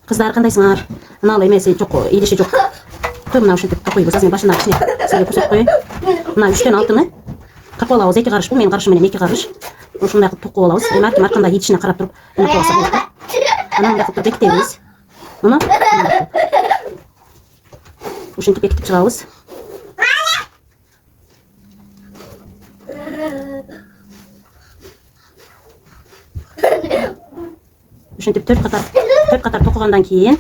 Kızlar kandayсыңар? Ана алай мен сен жоқ, идеше жоқ. Той мына ушинтип токуйбуз. Азыр башында кичине сизге көрсөтүп коеюн. Мына 3төн алтыны кыркып алабыз. 2 карыш бул менин карышым менен 2 карыш. Ушундай кылып токуп алабыз. Эми аркандай идишине карап туруп, эме кылсак болот. Анан мындай кылып бекитебиз. Муну ушинтип бекитип чыгабыз. Ушинтип 4 катар токугандан кийин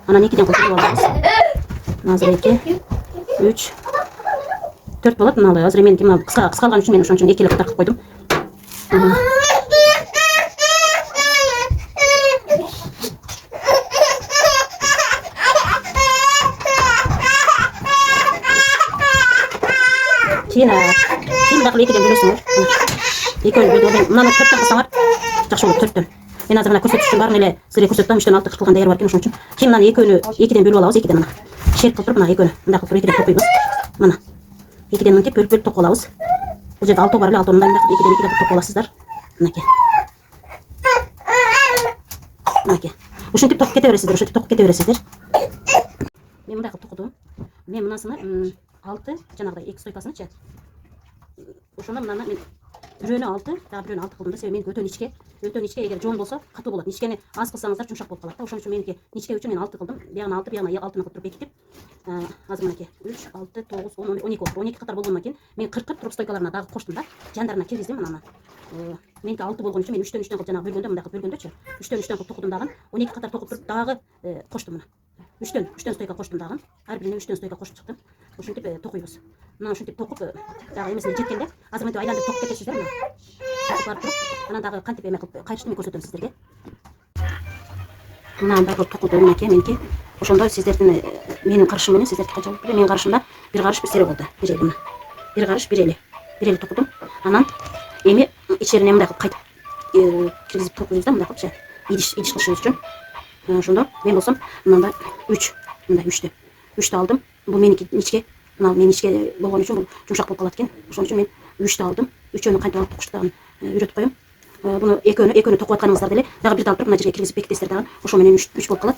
анан 2ден кылып алабыз. Азыр 2, 3, 4 болот. Мына азыр меники мына кыска калган үчүн мен ошон үчүн 2 катар кылып койдум. Кейін бақыл 2ден бөлөсүңөр. 2ден бөлөп, мынаны 4төн кылсаңар жакшы болот, 4төн. Мен азыр мына көрсөтүштүн баарын эле сизге көрсөттүм, 3төн 6 кылган даяр бар экен, ошон үчүн. Кейін мынаны 2ден бөлүп алабыз, 2ден мына. Шерт кылып туруп, мына 2-нү мындай кылып 2ден токуйбуз. Мына 2ден мынтип бөлүп токуп алабыз. Бул жерде 6 бар эле, 6-ны мындай 2ден токуп аласыздар. Мынакей. Мынакей. Ушинтип токуп кете бересиздер, Мен мындай кылып токудум. Мен мынасыны 6 жанагыдай 2 стойкасынычы. Ошону мынаны мен бирөөнү 6, дагы бирөөнү 6 кылдым да, себеби меники өтө ничке эгер жоон болсо катуу болот. Ничкени аз кылсаңыздар жумшак болуп калат да. Ошон үчүн меники ничке үчүн мен 6 кылдым. Биягына 6 кылып туруп бекитип, азыр мынакей 3, 6, 9, 10, 12 болот. 12 катар болгондон кийин мен кыркып туруп стойкаларына дагы коштум да. Жандарына киргиздим анан. Меники 6 болгон үчүн мен 3төн кылып жанагы бөлгөндө, мындай кылып бөлгөндөчү. 3төн кылып токудум дагы. 12 катар токуп туруп дагы коштум мына. 3төн стойка коштум дагы. Ар бирине 3төн стойка кошуп чыктым. Ушинтип токуйбуз. Мына ушинтип токуп дагы эмесине жеткенде, азыр мынтип айландырып токуп кетесиздер мына. Токуп барып туруп, анан дагы кантип эме кылып кайрыштым мен көрсөтөм сиздерге. Мына андай кылып токудум мынакей меники. Ошондо сиздердин менин карышым менен сиздердики канча болуп келе? Менин карышымда 1 карыш 1 сере болду. Мына жерде мына. 1 карыш 1 эле. 1 эле токудум. Анан эми ичерине мындай кылып кайтып киргизип токуйбуз да, мындай кылыпчы. Идиш кылышыбыз үчүн. Ошондо мен болсом мындай 3, мындай 3тү алдым. Бул меники ничке. Мына мен ничке болгон үчүн бул жумшак болуп калат экен. Ошон үчүн мен 3тү алдым. 3өөнү кантип алып токуштугун үйрөтүп коем. Буну экөөнү токуп атканыңыздар деле дагы бирди алып туруп мына жерге киргизип бекитесиздер дагы. Ошо менен 3 болуп калат.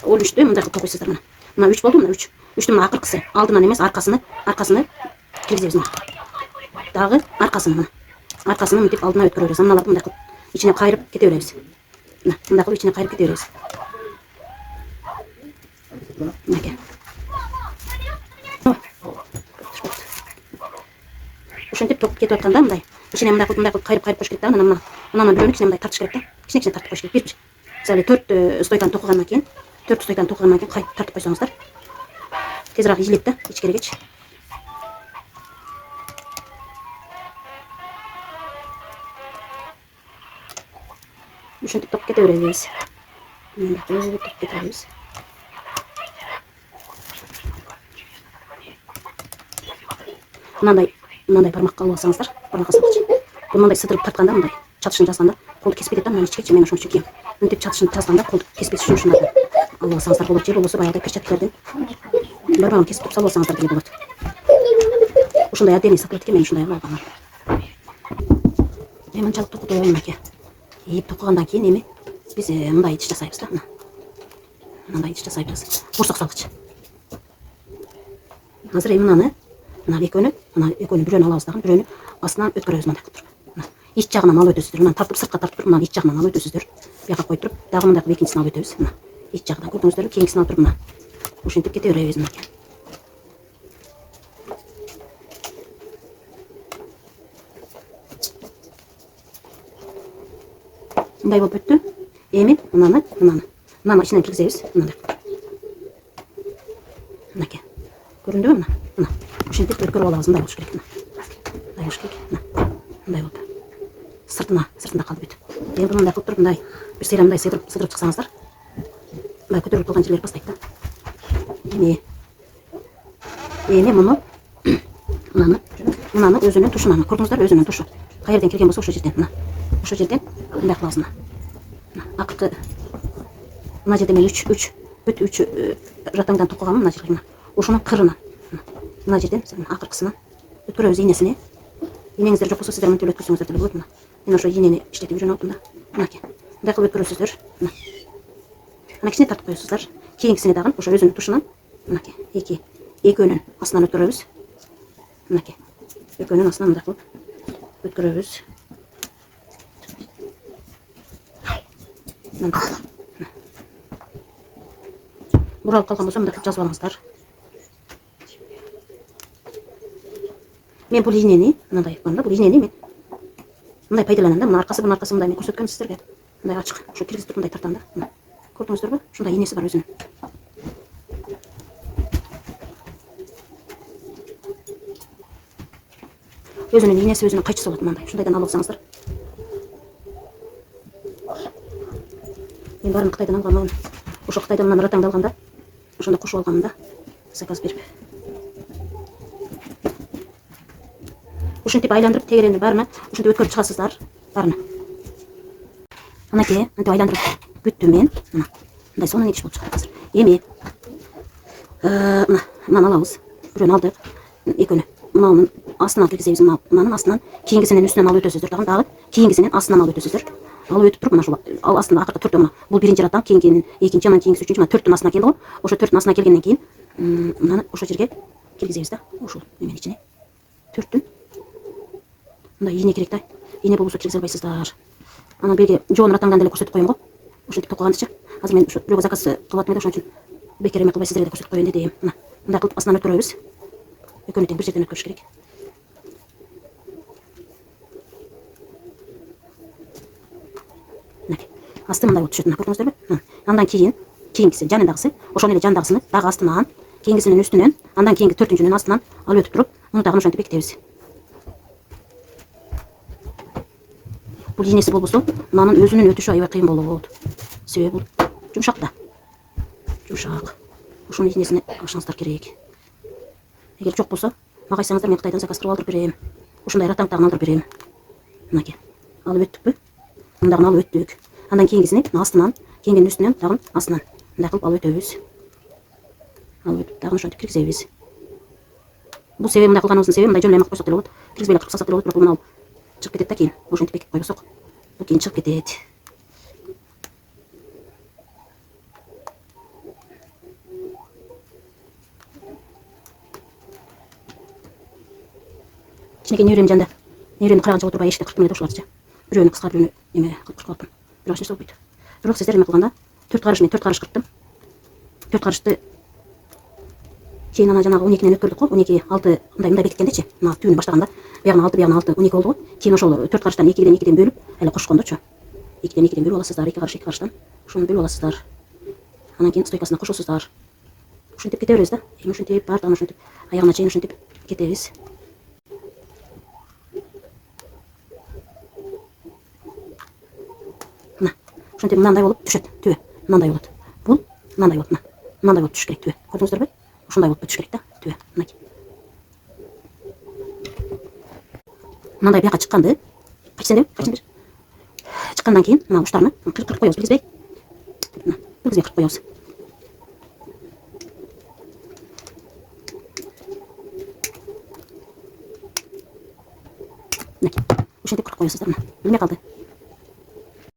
Ол 3тү мындай кылып токуйсуздар мына. Мына 3 болду, мына 3. 3түн мына акыркысы, алдынан эмес, аркасыны киргизебиз мына. Дагы аркасыны мынтип алдына өткөрө беребиз. Мыналарды мындай кылып ичине кайрып кете беребиз. Мына мындай кылып ичине кайрып кете беребиз. Мынакей. Ушинтип токуп кетип атканда мындай ичине мындай кылып кайрып коюш керек да. Анан мына бирөөнү кичине мындай тартыш керек да. Кичине тартып коюш керек. Мисалы 4 стойканы токугандан кийин кайып тартып койсоңуздар тезирээк изилет да ичкеригечи. Ушинтип токуп кете беребиз. Мындай бармакка алып алсаңыздар, бармакка салгыч. Бул мындай сыдырып тартканда, мындай чатышын жазганда колду кеспейт да, мына ичкечи мен ошон үчүн кийим. Мынтип чатышын жазганда колду кеспес үчүн ушундайды алып алсаңыздар болот. Же болбосо баягыдай перчаткалерден бармагын кесип туруп салып алсаңыздар деле болот. Ушундай отдельный сатылат экен, мен ушундай алып алгам. Мен мынчалык токудум мынакей. Токугандан кийин эми биз мындай идиш жасайбыз да, мындай идиш жасайбыз. Борсок салгыч. Азыр эми мына экөөнү бирөөнү алабыз дагы, бирөөнү астынан өткөрөбүз мындай кылып туруп. Ич жагынан алып өтөсүздөр. Мына тартып сыртка тартып туруп, мына ич жагынан алып өтөсүздөр. Бияка коюп туруп, дагы мындай кылып экинчисин алып өтөбүз. Мына ич жагынан көрдүңүздөрбү? Кийинкисин алып туруп мына. Ушинтип кете беребиз мынакей. Мындай болуп өттү. Эми мынаны ичинен киргизебиз. Мынакей. Көрүндүбү мына? Мына. Ушинтип өткөрүп алабыз. Мындай болуш керек. Мындай болду. Сыртында калды бүт. Эми мындай кылып туруп, мындай бир сейре мындай сыдырып чыксаңыздар, мындай көтөрүлүп калган жерлер бастайт да. Эми мынаны өзүнүн тушунан көрдүңүздөр, өзүнүн тушу. Каерден келген болсо ошол жерден мындай кылабыз мына. Акыркы мына жерде мен 3 ратаңдан токуганмын мына жерге мына. Ошонун кырынан мына жерден акыркысынан өткөрөбүз инесине. Инеңиздер жок болсо сиздер мынтип өткөрсөңүздөр деле болот мына. Мен ошо инени иштетип жүргөн да. Мынакей. мындай кылып өткөрөсүздөр. Ана кичине тартып коесуздар. Кийинкисине дагы ошо өзүнүн тушунан мынакей экөөнүн астынан өткөрөбүз. Мынакей экөөнүн астынан мындай кылып өткөрөбүз. Буралып калган болсо мындай кылып жазып алыңыздар. Мен бул ийнени мындай айтканда, бул ийнени мен мындай пайдаланам да. Мына аркасы мындай мен көрсөткөм сиздерге. Мындай ачык, ошо киргизип мындай тартам да. Көрдүңүздөрбү? Ушундай ийнеси бар өзүнүн. Өзүнүн ийнеси, өзүнүн кайчысы болот мындай. Ушундайдан алып алсаңыздар. Мен барын Кытайдан алгам. Ошо Кытайдан мына ратаңды алганда, ошондо кошуп алгам да. Заказ берип. Ушинтип айландырып тегерени баарына ушинтип өткөрүп чыгасыздар. Баарына. Анакей, антип айландырып бүттүм мен. Мына. Мындай сонун идиш болуп чыгат азыр. Эми мына алабыз. Бирөөнү алдык. Экөөнү. Мынанын астынан киргизебиз. Мынанын астынан кийинкисинин үстүнөн алып өтөсүздөр. Дагы кийинкисинин астынан алып өтөсүздөр. Алып өтүп туруп мына ушул ал астында акыркы төртөө мына. Бул биринчи ратаң, кийинкинин экинчи, анан кийинкиси үчүнчү, мына төрттүн астына келди го. Ошо төрттүн астына келгенден кийин мынаны ошо жерге киргизебиз да. Ушул эменин ичине. Төрттүн. Мындай ийне керек да. Ийне болбосо киргизе албайсыздар. Анан берге жоон ратаңдан деле көрсөтүп коеюн го. Ошентип токогандычы. Азыр мен ушу бирөөгө заказ кылып атам эле, ошон үчүн бекер эме кылбай сиздерге да көрсөтүп коеюн дедим. Мына мындай кылып астынан өткөрөбүз. Экөөнү тең бир жерден өткөрүш керек. Асты мындай болуп түшөт. Мына көрдүңүздөрбү? Андан кийин кийинкиси жанындагысы, ошонун эле жандагысын дагы астынан, кийинкисинин үстүнөн, андан кийинки төртүнчүнүн астынан алып өтүп туруп, муну дагы ошентип бекитебиз. Бул ийнеси болбосо, мынанын өзүнүн өтүшү аябай кыйын болот. Себеби бул жумшак да. Жумшак. Ушунун ийнесине алышыңыздар керек. Эгер жок болсо, мага айтсаңыздар, мен Кытайдан заказ кылып алдырып берем. Ушундай ратаңдагын алдырып берем. Мынакей. Алып өттүкпү? Мындагын алып өттүк. Андан кийинкисини астынан, кийинкинин үстүнөн, дагы астынан мындай кылып алып өтөбүз. Алып өтүп, дагы ошентип киргизебиз. Бул себеби мындай кылганыбыздын себеби мындай жөн эле эмек койсок деле болот. Киргизбей эле кырып салсак деле болот, бирок мына чыгып кетет да кийин. Ошентип бекитип койбосок, бул кийин чыгып кетет. Кичинекей неберем жанда. Неберемди караганча отурбай эшикте кырттым эле да ушуларды. Бирөөнү кыска, бирөөнү эме кылып кырып алыптым. Бирок эч нерсе болбойт. Бирок сиздер эме кылганда 4 карыш мен 4 карыш кырттым. 4 карышты кейін ана жанагы 12-нен өткөрдүк го. 12 6 мындай бекиткендечи. Мына түбүнү баштаганда биягына 6, биягына 6, 12 болду го. Кийин ошол 4 карыштан 2ден бөлүп, эле кошкондочу. 2ден бөлүп аласыздар, 2 карыштан. Ошону бөлүп аласыздар. Анан кийин стойкасына кошосуздар. Ушинтип кете беребиз да. Эми ушинтип баардыгын ушинтип аягына чейин ушинтип кетебиз. Мына ушинтип мындай болуп түшөт. Түбө мындай болот. Бул мындай болот. Мындай болуп түшүш керек түбө. Көрдүңүздөрбү? Ушундай болуп түшүш керек да түбө. Мынакей. Мындай бияка чыкканды кайчын бир чыккандан кийин мына уштарына кырып коебуз, билгизбей. Мына билгизбей кырып коебуз. Мынакей. Ушинтип кырып коесуздар. Мына билме калды.